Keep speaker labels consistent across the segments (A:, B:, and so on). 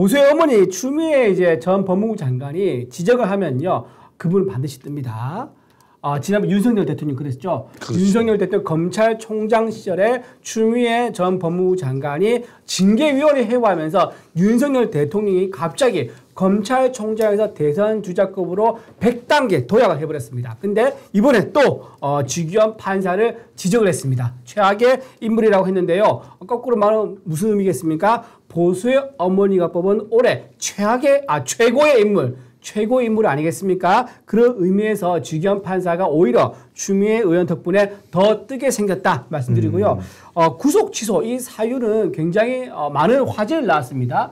A: 보수의 어머니 추미애 이제 전 법무부 장관이 지적을 하면요, 그분은 반드시 뜹니다. 지난번 윤석열 대통령 그랬죠. 그렇죠. 윤석열 대통령 검찰총장 시절에 추미애 전 법무부 장관이 징계위원회 회부하면서 윤석열 대통령이 갑자기 검찰총장에서 대선 주자급으로 100단계 도약을 해버렸습니다. 근데 이번에 또 주기현 판사를 지적을 했습니다. 최악의 인물이라고 했는데요. 거꾸로 말하면 무슨 의미겠습니까? 보수의 어머니가 뽑은 올해 최고의 인물. 최고 인물 아니겠습니까? 그런 의미에서 주기현 판사가 오히려 추미애 의원 덕분에 더 뜨게 생겼다 말씀드리고요. 구속 취소 이 사유는 굉장히 많은 화제를 낳았습니다.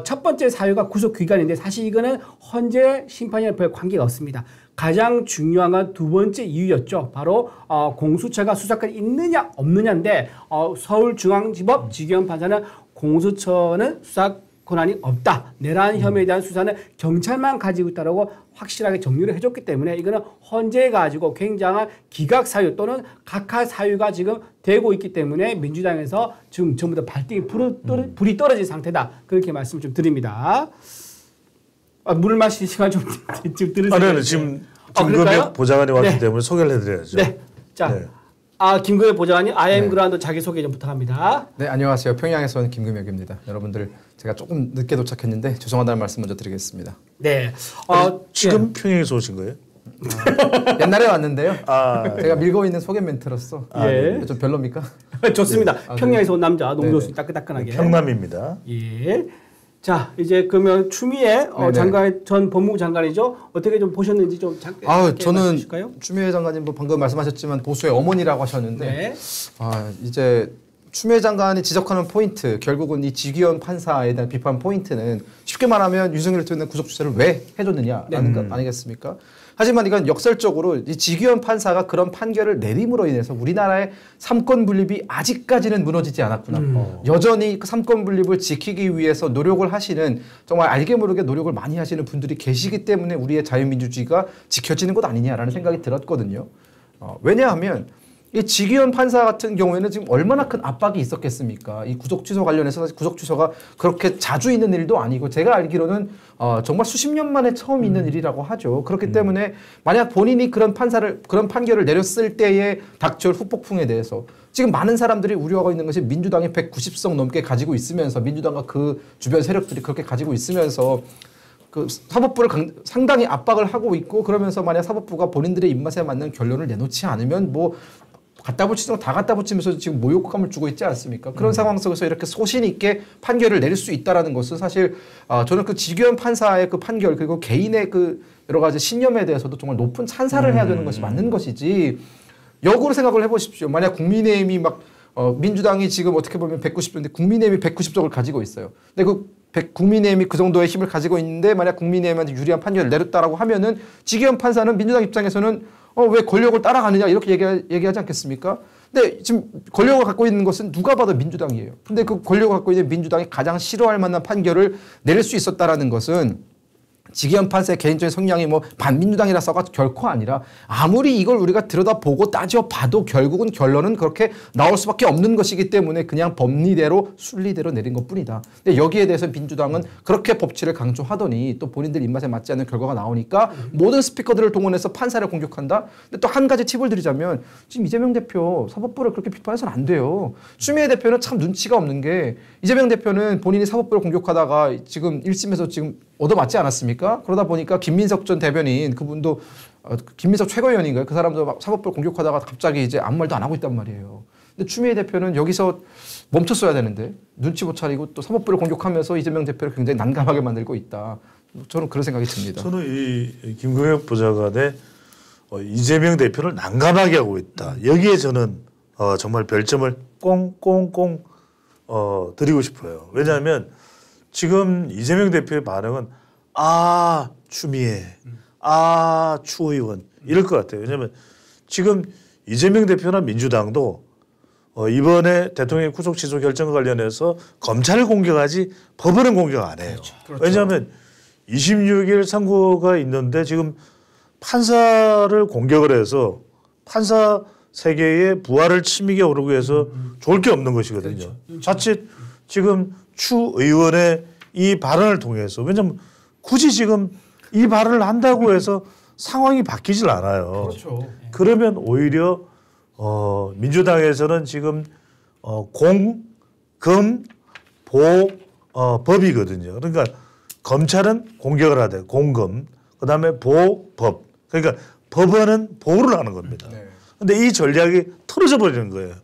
A: 첫 번째 사유가 구속 기간인데 사실 이거는 헌재 심판이랑 별 관계가 없습니다. 가장 중요한 건 두 번째 이유였죠. 바로 공수처가 수사권이 있느냐 없느냐인데 서울중앙지법 주기현 판사는 공수처는 수사 권한이 없다. 내란 혐의에 대한 수사는 경찰만 가지고 있다고 확실하게 정리를 해줬기 때문에 이거는 헌재에 가지고 굉장한 기각 사유 또는 각하 사유가 지금 되고 있기 때문에 민주당에서 지금 전부 다 발등에 불이 떨어진 상태다. 그렇게 말씀 좀 드립니다. 물 마실 시간 좀 들으세요.
B: 네, 지금 김금혁 보좌관이 왔기
A: 네.
B: 때문에 소개를 해드려야죠.
A: 네. 자.
B: 네.
A: 김금혁 보좌관님, IM 그라운드 자기소개 좀 부탁합니다.
C: 네, 안녕하세요. 평양에서 온 김금혁입니다. 여러분들 제가 조금 늦게 도착했는데 죄송하다는 말씀 먼저 드리겠습니다.
A: 네.
B: 지금 평양에서 오신 거예요?
C: 옛날에 왔는데요. 제가 밀고 있는 소개 멘트로서 좀 별로입니까?
A: 좋습니다. 평양에서 온 남자 너무 좋습니다. 따끈따끈하게.
B: 평남입니다.
A: 예. 자, 이제 그러면 추미애 장관 전 법무부 장관이죠. 어떻게 좀 보셨는지 좀 잠깐
C: 저는
A: 말씀해주실까요?
C: 추미애 장관님 뭐 방금 말씀하셨지만 보수의 어머니라고 하셨는데 이제 추미애 장관이 지적하는 포인트 결국은 이 지기현 판사에 대한 비판 포인트는 쉽게 말하면 윤석열 대통령 구속 수사를 왜 해줬느냐라는 것 아니겠습니까? 하지만 이건 역설적으로 이 지기현 판사가 그런 판결을 내림으로 인해서 우리나라의 삼권 분립이 아직까지는 무너지지 않았구나. 여전히 그 삼권 분립을 지키기 위해서 노력을 하시는 정말 알게 모르게 노력을 많이 하시는 분들이 계시기 때문에 우리의 자유민주주의가 지켜지는 것 아니냐라는 생각이 들었거든요. 왜냐하면 이 지기현 판사 같은 경우에는 지금 얼마나 큰 압박이 있었겠습니까? 이 구속 취소 관련해서 사실 구속 취소가 그렇게 자주 있는 일도 아니고 제가 알기로는 정말 수십 년 만에 처음 있는 일이라고 하죠. 그렇기 때문에 만약 본인이 그런 판결을 내렸을 때의 닥쳐올 후폭풍에 대해서 지금 많은 사람들이 우려하고 있는 것이 민주당이 190석 넘게 가지고 있으면서 민주당과 그 주변 세력들이 그렇게 가지고 있으면서 그 사법부를 상당히 압박을 하고 있고 그러면서 만약 사법부가 본인들의 입맛에 맞는 결론을 내놓지 않으면 뭐 갖다 붙이면 다 갖다 붙이면서 지금 모욕감을 주고 있지 않습니까? 그런 상황 속에서 이렇게 소신 있게 판결을 내릴 수 있다라는 것은 사실 저는 그 지기현 판사의 그 판결 그리고 개인의 그 여러 가지 신념에 대해서도 정말 높은 찬사를 해야 되는 것이 맞는 것이지 역으로 생각을 해보십시오. 만약 국민의힘이 막 민주당이 지금 어떻게 보면 190석인데 국민의힘이 190석을 가지고 있어요. 근데 국민의힘이 그 정도의 힘을 가지고 있는데 만약 국민의힘한테 유리한 판결을 내렸다라고 하면은 지기현 판사는 민주당 입장에서는 왜 권력을 따라가느냐 이렇게 얘기하지 않겠습니까? 근데 지금 권력을 갖고 있는 것은 누가 봐도 민주당이에요. 근데 그 권력을 갖고 있는 민주당이 가장 싫어할 만한 판결을 내릴 수 있었다라는 것은 지기현 판사의 개인적인 성향이 뭐 반민주당이라서가 결코 아니라 아무리 이걸 우리가 들여다보고 따져봐도 결국은 결론은 그렇게 나올 수밖에 없는 것이기 때문에 그냥 법리대로 순리대로 내린 것뿐이다. 근데 여기에 대해서 민주당은 그렇게 법치를 강조하더니 또 본인들 입맛에 맞지 않는 결과가 나오니까 모든 스피커들을 동원해서 판사를 공격한다. 근데 또 한 가지 팁을 드리자면 지금 이재명 대표 사법부를 그렇게 비판해서는 안 돼요. 추미애 대표는 참 눈치가 없는 게 이재명 대표는 본인이 사법부를 공격하다가 지금 1심에서 지금 얻어맞지 않았습니까? 그러다 보니까 김민석 전 대변인 그분도 김민석 최고위원인가요? 그 사람도 막 사법부를 공격하다가 갑자기 이제 아무 말도 안 하고 있단 말이에요. 근데 추미애 대표는 여기서 멈췄어야 되는데 눈치 못 차리고 또 사법부를 공격하면서 이재명 대표를 굉장히 난감하게 만들고 있다. 저는 그런 생각이 듭니다.
B: 저는 이 김금혁 보좌관의 이재명 대표를 난감하게 하고 있다. 여기에 저는 정말 별점을 꽁꽁꽁 드리고 싶어요. 왜냐하면 지금 이재명 대표의 반응은 추미애, 추 의원 이럴 것 같아요. 왜냐하면 지금 이재명 대표나 민주당도 이번에 대통령 구속 취소 결정과 관련해서 검찰을 공격하지 법원은 공격 안 해요. 그렇죠. 왜냐하면 26일 선고가 있는데 지금 판사를 공격을 해서 판사 세계의 부활을 치밀게 오르고 해서 좋을 게 없는 것이거든요. 그렇죠. 자칫 지금 추 의원의 이 발언을 통해서 왜냐하면 굳이 지금 이 발언을 한다고 해서 상황이 바뀌질 않아요.
C: 그렇죠.
B: 그러면 오히려 민주당에서는 지금 공, 금, 보 법이거든요. 그러니까 검찰은 공격을 하되 공금, 그다음에 보, 법. 그러니까 법원은 보호를 하는 겁니다. 그런데 이 전략이 틀어져 버리는 거예요.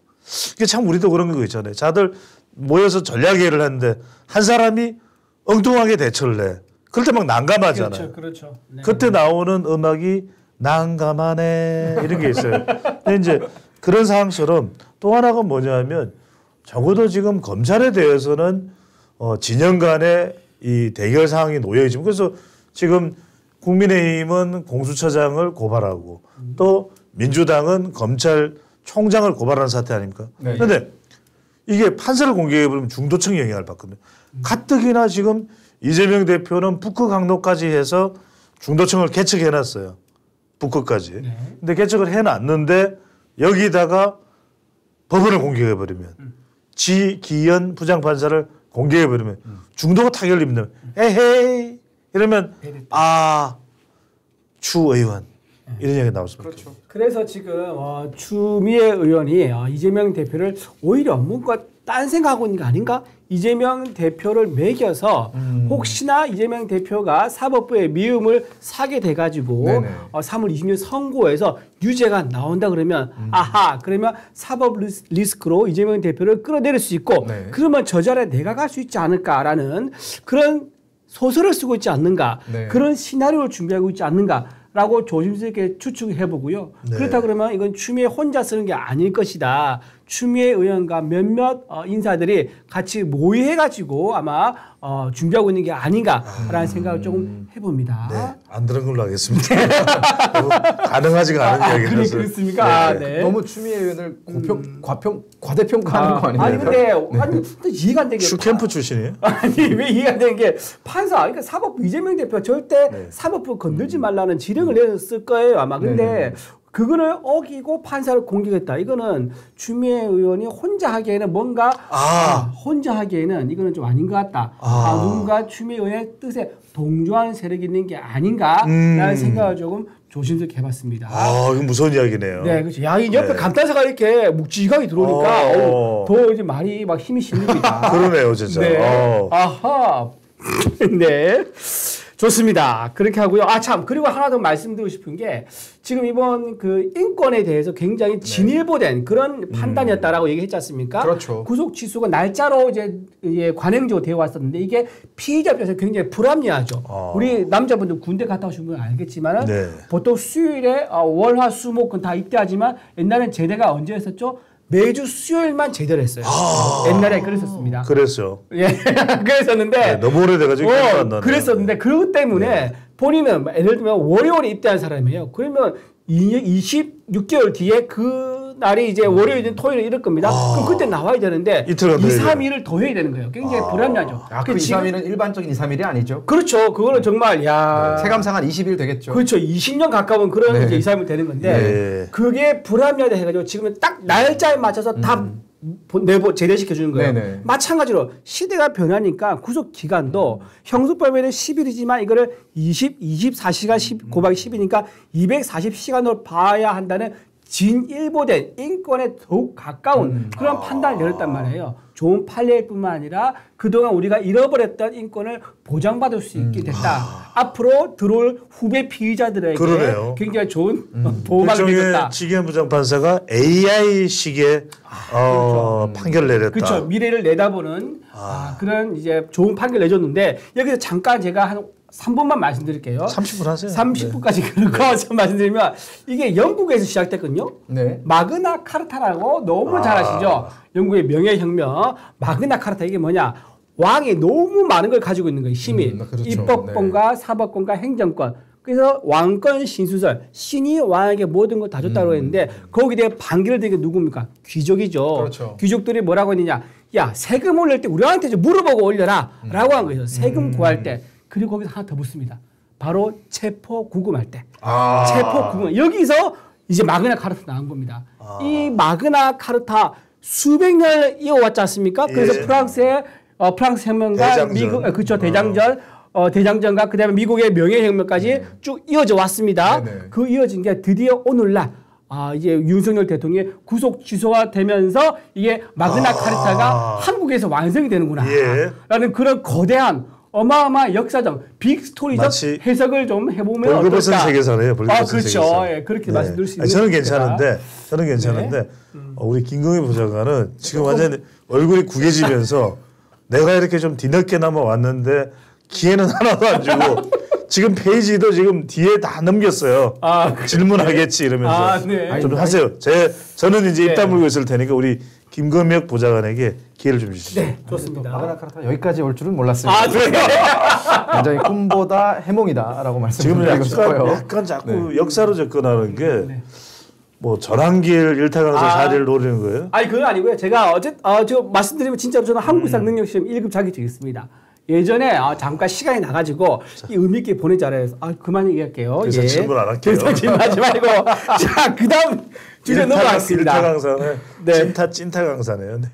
B: 이게 참 우리도 그런 거 있잖아요. 다들 모여서 전략회의를 하는데 한 사람이 엉뚱하게 대처를 해. 그럴 때 막 난감하잖아요.
A: 그렇죠, 그렇죠. 네.
B: 그때 나오는 음악이 난감하네 이런 게 있어요. 근데 이제 그런 상황처럼 또 하나가 뭐냐면 적어도 지금 검찰에 대해서는 진영 간의 이 대결 상황이 놓여 있지만 그래서 지금 국민의힘은 공수처장을 고발하고 또 민주당은 검찰총장을 고발하는 사태 아닙니까? 그런데 이게 판사를 공개해버리면 중도층 영향을 받거든요. 가뜩이나 지금 이재명 대표는 북극 항로까지 해서 중도층을 개척해놨어요. 북극까지. 근데 개척을 해놨는데 여기다가 법원을 공개해버리면 지기현 부장판사를 공개해버리면 중도가 타결입니다. 에헤이 이러면 추 의원 이런 얘기가 나올 수밖에 없죠.
A: 그래서 지금 추미애 의원이 이재명 대표를 오히려 뭔가 딴 생각하고 있는 거 아닌가? 이재명 대표를 매겨서 혹시나 이재명 대표가 사법부의 미움을 사게 돼가지고 3월 20일 선고에서 유죄가 나온다 그러면 그러면 사법 리스크로 이재명 대표를 끌어내릴 수 있고 그러면 저 자리에 내가 갈 수 있지 않을까라는 그런 소설을 쓰고 있지 않는가 그런 시나리오를 준비하고 있지 않는가라고 조심스럽게 추측해 보고요. 그렇다 그러면 이건 추미애 혼자 쓰는 게 아닐 것이다. 추미애 의원과 몇몇 인사들이 같이 모의해가지고 아마 준비하고 있는 게 아닌가라는 생각을 조금 해봅니다.
B: 네, 안 들은 걸로 하겠습니다. 가능하지가 않은 이야기라서.
A: 그렇습니까?
C: 너무 추미애 의원을 과대평가하는 거 아니에요?
A: 아니 근데 이해가 안 되는 게
B: 슈캠프 출신이에요?
A: 아니 왜 이해가 안 되는 게 판사 그러니까 사법부 이재명 대표 절대 사법부 건들지 말라는 지령을 내렸을 거예요 아마. 근데 그거를 어기고 판사를 공격했다. 이거는 추미애 의원이 혼자 하기에는 뭔가 혼자 하기에는 이거는 좀 아닌 것 같다. 누군가 추미애 의원의 뜻에 동조하는 세력이 있는 게 아닌가라는 생각을 조금 조심스럽게 해봤습니다.
B: 이건 무서운 이야기네요.
A: 네, 그렇죠. 야, 이 옆에 감탄사가 이렇게 묵직하게 들어오니까 더 이제 말이 막 힘이 실립니다.
B: 그러네요, 진짜.
A: 네. 아하. 네. 좋습니다. 그렇게 하고요. 참 그리고 하나 더 말씀드리고 싶은 게 지금 이번 그 인권에 대해서 굉장히 진일보된 그런 판단이었다라고 얘기했지 않습니까?
C: 그렇죠.
A: 구속 취소가 날짜로 이제 관행적으로 되어 왔었는데 이게 피의자 입장에서 굉장히 불합리하죠. 우리 남자분들 군대 갔다 오신 분은 알겠지만 보통 수요일에 월화 수목은 다 입대하지만 옛날엔 제대가 언제 했었죠? 매주 수요일만 제대를 했어요. 옛날에 그랬었습니다.
B: 그랬어요.
A: 예, 그랬었는데
B: 너무 오래돼가지고
A: 그랬었는데 그것 때문에 본인은 예를 들면 월요일에 입대한 사람이에요. 그러면 26개월 뒤에 그 날이 이제 월요일이든 토요일에 이럴 겁니다. 그럼 그때 나와야 되는데 2, 3일을 더 해야 되는 거예요. 굉장히 불합리하죠.
C: 그 2, 3일은 일반적인 2, 3일이 아니죠?
A: 그렇죠. 그거는 정말
C: 체감상 한 20일 되겠죠.
A: 그렇죠. 20년 가까운 그런 이제 2, 3일 되는 건데 그게 불합리하다 해가지고 지금은 딱 날짜에 맞춰서 다 제대시켜 주는 거예요. 마찬가지로 시대가 변하니까 구속 기간도 형소법에는 10일이지만 이거를 24시간 곱하기 10이니까 240시간으로 봐야 한다는 진일보된 인권에 더욱 가까운 그런 판단을 내렸단 말이에요. 좋은 판례일 뿐만 아니라 그동안 우리가 잃어버렸던 인권을 보장받을 수 있게 됐다. 앞으로 들어올 후배 피의자들에게 굉장히 좋은 보호막이 되겠다.
B: 지기현 부장판사가 AI식의 판결을 내렸다.
A: 그렇죠. 미래를 내다보는 그런 이제 좋은 판결을 내줬는데 여기서 잠깐 제가 한 3분만 말씀드릴게요.
B: 30분 하세요.
A: 30분까지 그렇게 말씀드리면 이게 영국에서 시작됐거든요. 마그나 카르타라고 너무 잘 아시죠? 영국의 명예혁명 마그나 카르타 이게 뭐냐? 왕이 너무 많은 걸 가지고 있는 거예요. 힘이. 그렇죠. 입법권과 사법권과 행정권. 그래서 왕권 신수설 신이 왕에게 모든 걸 다 줬다고 했는데 거기에 대해 반기를 드는 게 누굽니까? 귀족이죠.
C: 그렇죠.
A: 귀족들이 뭐라고 했느냐? 야 세금 올릴 때 우리한테 좀 물어보고 올려라 라고 한 거예요. 세금 구할 때. 그리고 거기서 하나 더 붙습니다. 바로 체포 구금할 때. 체포 구금. 여기서 이제 마그나 카르타 나온 겁니다. 이 마그나 카르타 수백 년을 이어왔지 않습니까? 그래서 프랑스의 프랑스 혁명과 미국 그렇죠 대장전과 그다음에 미국의 명예혁명까지 쭉 이어져 왔습니다.
C: 네네.
A: 그 이어진 게 드디어 오늘날 이제 윤석열 대통령이 구속 취소가 되면서 이게 마그나 카르타가 한국에서 완성이 되는구나.
B: 예.
A: 라는 그런 거대한 어마어마한 역사적 빅 스토리적 해석을 좀 해보면 어떨까.
B: 벌거벗은 세계사네요. 벌거벗은
A: 그렇죠.
B: 세계사.
A: 예, 그렇게 말씀드릴 수 있는
B: 저는 괜찮은데 우리 김경희 보좌관은 지금 완전히 얼굴이 구겨지면서 내가 이렇게 좀 뒤늦게나마 왔는데 기회는 하나도 안 주고 지금 페이지도 지금 뒤에 다 넘겼어요. 질문하겠지 이러면서
A: 네.
B: 좀 하세요. 저는 이제 입 다물고 있을 테니까 우리 김건명 보좌관에게 기회를 좀 주시죠.
A: 네, 좋습니다.
C: 마그나 카르타 여기까지 올 줄은 몰랐습니다.
A: 네.
C: 굉장히 꿈보다 해몽이다라고
B: 지금은
C: 말씀드리고 싶어요.
B: 약간 자꾸 역사로 접근하는 게 뭐 전환길 일타강사 자리를 노리는 거예요?
A: 아니 그건 아니고요. 제가 저 말씀드리면 진짜로 저는 한국사 능력시험 1급 자격증 있습니다. 예전에 잠깐 시간이 나가지고 이 의미 있게 보내자래요. 그만 얘기할게요.
B: 그래서 질문 안 할게요.
A: 그래서 질문하지 말고 자 그다음 주제 넘어가겠습니다.
B: 일타 강사는 찐타 강사네요. 네.